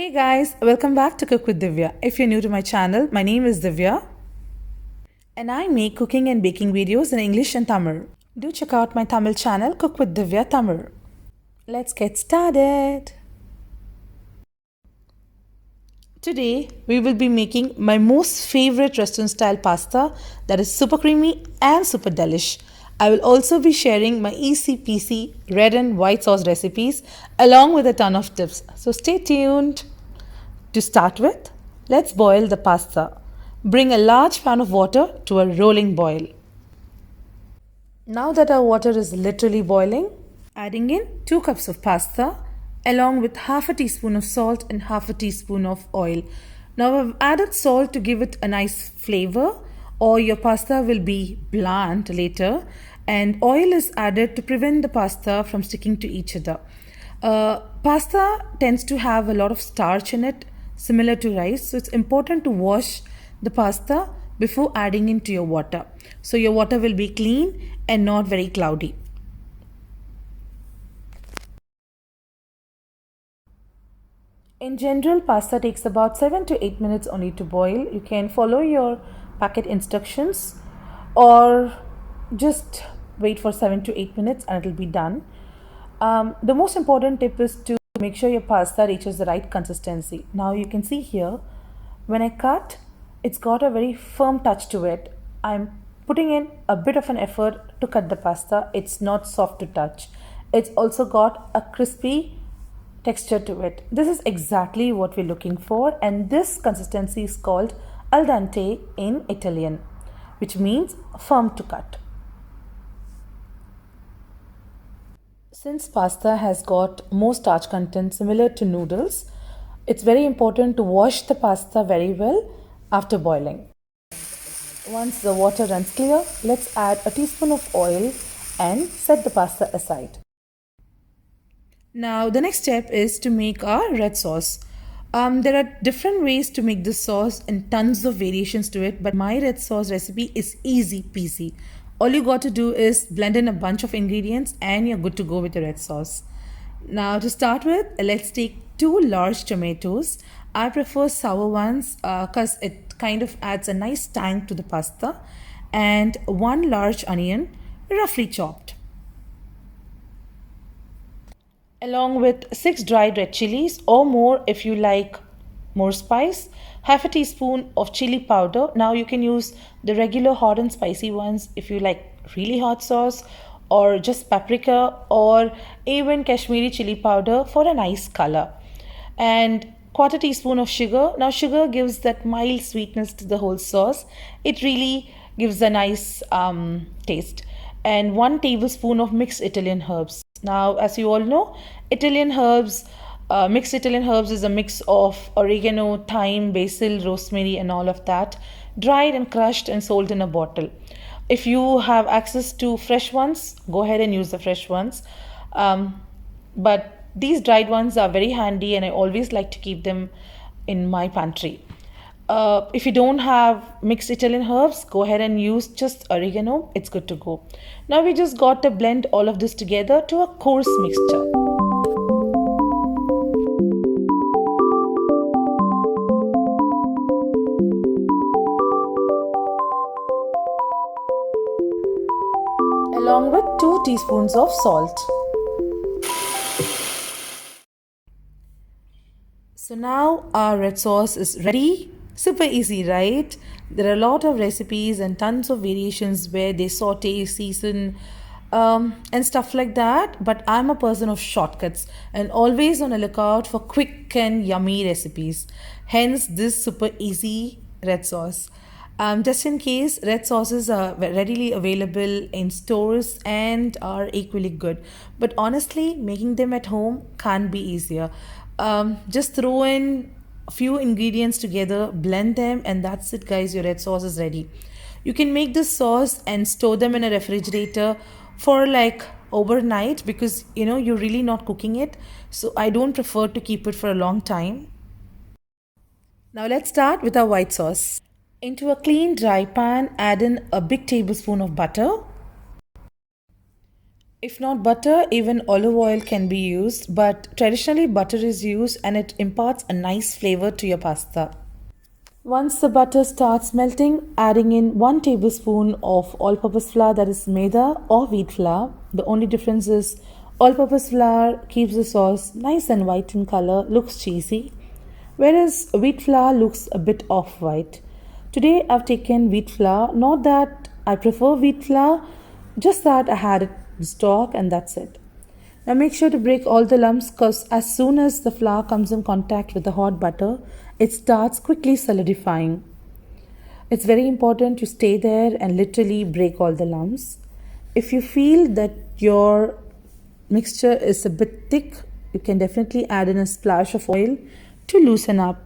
Hey guys, welcome back to Cook with Divya. If you're new to my channel, my name is Divya and I make cooking and baking videos in English and Tamil. Do check out my Tamil channel, Cook with Divya Tamil. Let's get started. Today, we will be making my most favorite restaurant style pasta that is super creamy and super delish. I will also be sharing my easy peasy red and white sauce recipes along with a ton of tips. So stay tuned. To start with, let's boil the pasta. Bring a large pan of water to a rolling boil. Now that our water is literally boiling, adding in 2 cups of pasta along with half a teaspoon of salt and half a teaspoon of oil. Now I've added salt to give it a nice flavor, or your pasta will be bland later, and oil is added to prevent the pasta from sticking to each other. Pasta tends to have a lot of starch in it, similar to rice, so it's important to wash the pasta before adding into your water, so your water will be clean and not very cloudy. In general, pasta takes about 7 to 8 minutes only to boil. You can follow your packet instructions or just wait for 7 to 8 minutes and it'll be done. The most important tip is to make sure your pasta reaches the right consistency. Now you can see here, when I cut, it's got a very firm touch to it. I'm putting in a bit of an effort to cut the pasta. It's not soft to touch. It's also got a crispy texture to it. This is exactly what we're looking for, and this consistency is called al dente in Italian, which means firm to cut. Since pasta has got more starch content similar to noodles, it's very important to wash the pasta very well after boiling. Once the water runs clear, let's add a teaspoon of oil and set the pasta aside. Now the next step is to make our red sauce. There are different ways to make this sauce and tons of variations to it, but my red sauce recipe is easy peasy. All you got to do is blend in a bunch of ingredients and you're good to go with your red sauce. Now to start with, let's take 2 large tomatoes. I prefer sour ones because it kind of adds a nice tang to the pasta, and 1 large onion, roughly chopped, along with 6 dried red chilies or more if you like more spice, half a teaspoon of chili powder. Now you can use the regular hot and spicy ones if you like really hot sauce, or just paprika or even Kashmiri chili powder for a nice color, and quarter teaspoon of sugar. Now sugar gives that mild sweetness to the whole sauce. It really gives a nice taste, and 1 tablespoon of mixed Italian herbs. Now, as you all know, mixed Italian herbs is a mix of oregano, thyme, basil, rosemary, and all of that, dried and crushed and sold in a bottle. If you have access to fresh ones, go ahead and use the fresh ones. But these dried ones are very handy, and I always like to keep them in my pantry. If you don't have mixed Italian herbs, go ahead and use just oregano. It's good to go. Now we just got to blend all of this together to a coarse mixture. Along with 2 teaspoons of salt. So now our red sauce is ready. Super easy, right? There are a lot of recipes and tons of variations where they saute, season, and stuff like that. But I'm a person of shortcuts and always on a lookout for quick and yummy recipes. Hence this super easy red sauce. Just in case, red sauces are readily available in stores and are equally good. But honestly, making them at home can't be easier. Just throw in a few ingredients together, blend them, and that's it, guys. Your red sauce is ready. You can make this sauce and store them in a refrigerator for like overnight, because you're really not cooking it. So I don't prefer to keep it for a long time. Now let's start with our white sauce. Into a clean dry pan, add in a big tablespoon of butter, If not butter, even olive oil can be used, but traditionally butter is used and it imparts a nice flavor to your pasta. Once the butter starts melting, adding in 1 tablespoon of all-purpose flour, that is maida or wheat flour. The only difference is all-purpose flour keeps the sauce nice and white in color, looks cheesy, whereas wheat flour looks a bit off-white. Today I've taken wheat flour, not that I prefer wheat flour, just that I had it in stock and that's it. Now make sure to break all the lumps because as soon as the flour comes in contact with the hot butter, it starts quickly solidifying. It's very important to stay there and literally break all the lumps. If you feel that your mixture is a bit thick, you can definitely add in a splash of oil to loosen up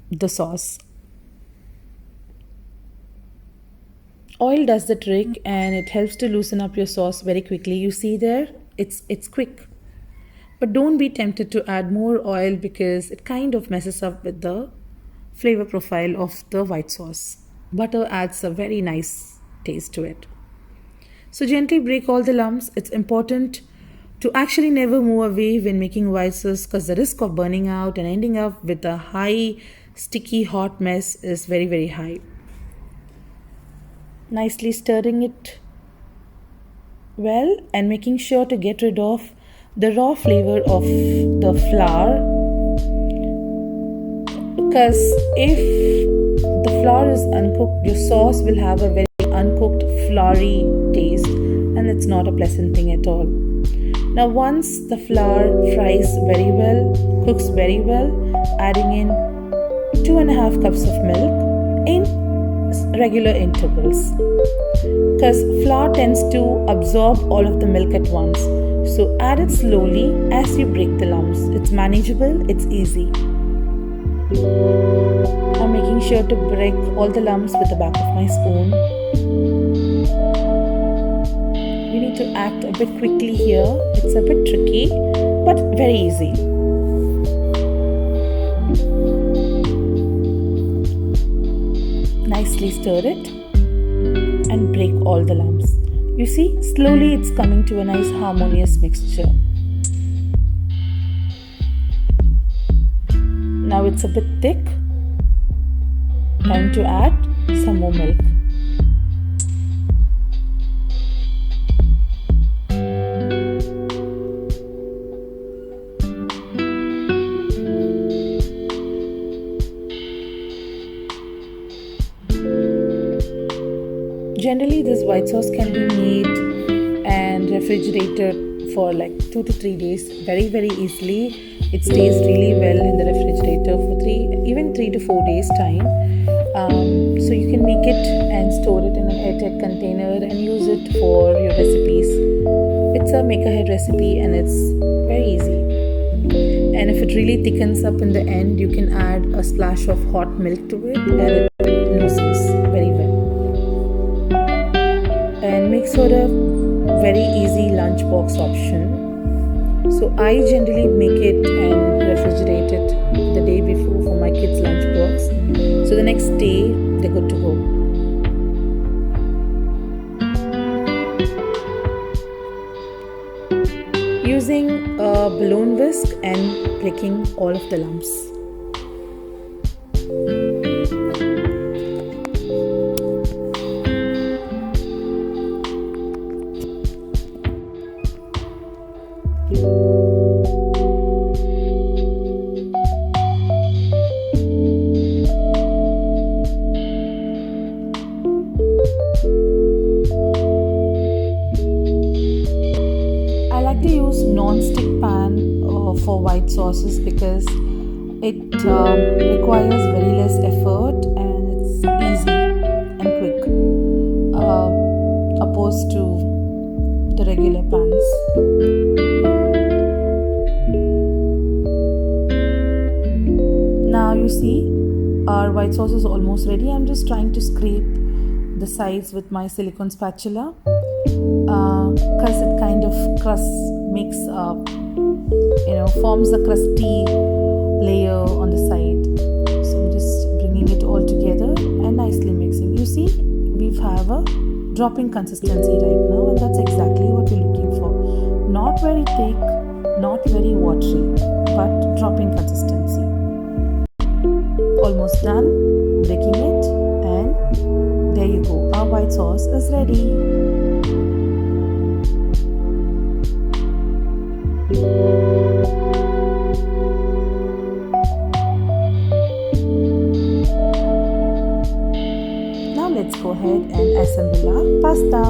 the sauce. Oil does the trick and it helps to loosen up your sauce very quickly. You see there, it's quick. But don't be tempted to add more oil because it kind of messes up with the flavor profile of the white sauce. Butter adds a very nice taste to it. So gently break all the lumps. It's important to actually never move away when making white sauce because the risk of burning out and ending up with a high, sticky, hot mess is very, very high. Nicely stirring it well and making sure to get rid of the raw flavor of the flour, because if the flour is uncooked, your sauce will have a very uncooked floury taste and it's not a pleasant thing at all. Now once the flour fries very well, cooks very well, adding in 2.5 cups of milk in regular intervals, because flour tends to absorb all of the milk at once. So add it slowly as you break the lumps. It's manageable, it's easy. I'm making sure to break all the lumps with the back of my spoon. You need to act a bit quickly here. It's a bit tricky, but very easy. Nicely stir it and break all the lumps. You see, slowly it's coming to a nice harmonious mixture. Now it's a bit thick. Time to add some more milk. Generally, this white sauce can be made and refrigerated for like 2 to 3 days very, very easily. It stays really well in the refrigerator for 3 to 4 days time. So you can make it and store it in an airtight container and use it for your recipes. It's a make-ahead recipe and it's very easy. And if it really thickens up in the end, you can add a splash of hot milk to it and it loosens very well. And makes for a very easy lunchbox option. So I generally make it and refrigerate it the day before for my kids' lunchbox. So the next day they're good to go. Using a balloon whisk and breaking all of the lumps. Non-stick pan for white sauces because it requires very less effort and it's easy and quick opposed to the regular pans. Now you see our white sauce is almost ready. I'm just trying to scrape the sides with my silicone spatula because it kind of makes forms a crusty layer on the side. So I'm just bringing it all together and nicely mixing. You see, we have a dropping consistency right now and that's exactly what we're looking for. Not very thick, not very watery, but dropping consistency. Almost done, breaking it, and there you go. Our white sauce is ready. Now let's go ahead and assemble our pasta.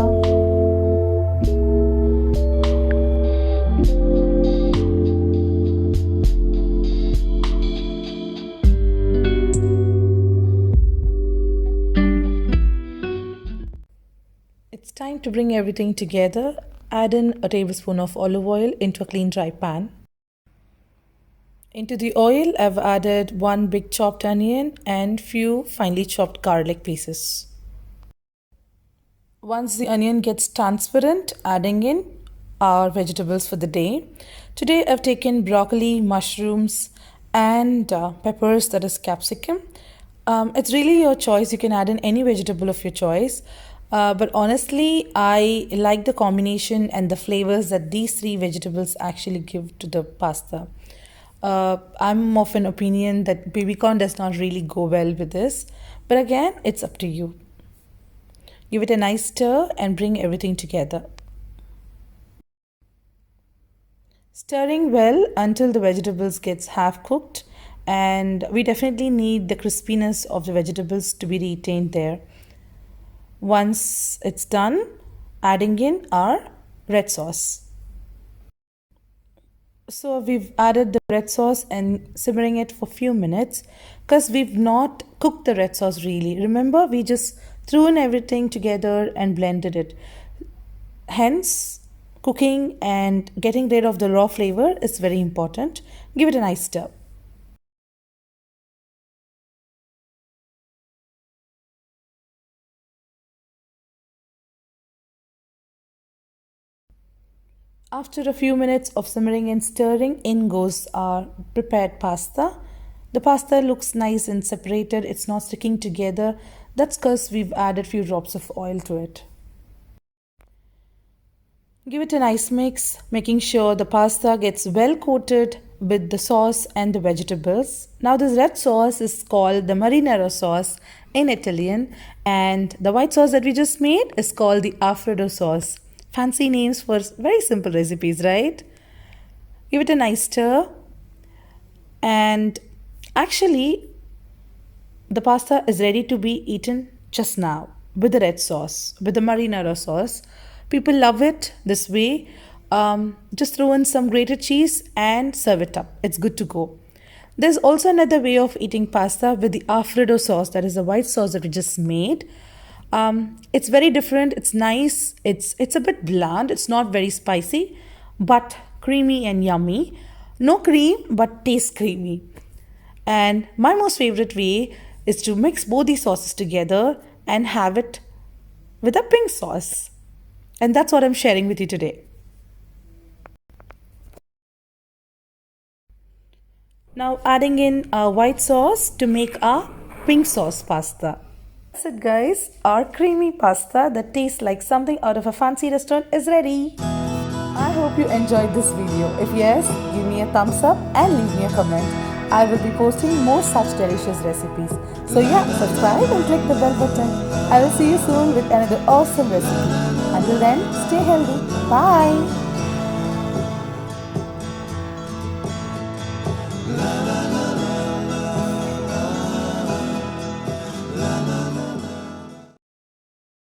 It's time to bring everything together. Add in a tablespoon of olive oil into a clean dry pan. Into the oil, I've added one big chopped onion and few finely chopped garlic pieces. Once the onion gets transparent, adding in our vegetables for the day. Today I've taken broccoli, mushrooms and peppers, that is capsicum. It's really your choice. You can add in any vegetable of your choice. But honestly, I like the combination and the flavors that these three vegetables actually give to the pasta. I'm of an opinion that baby corn does not really go well with this. But again, it's up to you. Give it a nice stir and bring everything together. Stirring well until the vegetables gets half cooked, and we definitely need the crispiness of the vegetables to be retained there. Once it's done, adding in our red sauce. So we've added the red sauce and simmering it for a few minutes because we've not cooked the red sauce really. Remember, we just threw in everything together and blended it. Hence, cooking and getting rid of the raw flavor is very important. Give it a nice stir. After a few minutes of simmering and stirring, in goes our prepared pasta. The pasta looks nice and separated, it's not sticking together. That's because we've added few drops of oil to it. Give it a nice mix, making sure the pasta gets well coated with the sauce and the vegetables. Now this red sauce is called the marinara sauce in Italian, and the white sauce that we just made is called the Alfredo sauce. Fancy names for very simple recipes, right? Give it a nice stir, and actually the pasta is ready to be eaten just now with the red sauce, with the marinara sauce. People love it this way. Just throw in some grated cheese and serve it up. It's good to go. There's also another way of eating pasta with the Alfredo sauce, that is the white sauce that we just made. It's very different. It's nice. It's a bit bland. It's not very spicy, but creamy and yummy. No cream, but tastes creamy. And my most favorite way is to mix both these sauces together and have it with a pink sauce. And that's what I'm sharing with you today. Now adding in a white sauce to make our pink sauce pasta. That's it guys, our creamy pasta that tastes like something out of a fancy restaurant is ready. I hope you enjoyed this video. If yes, give me a thumbs up and leave me a comment. I will be posting more such delicious recipes. So yeah, subscribe and click the bell button. I will see you soon with another awesome recipe. Until then, stay healthy. Bye.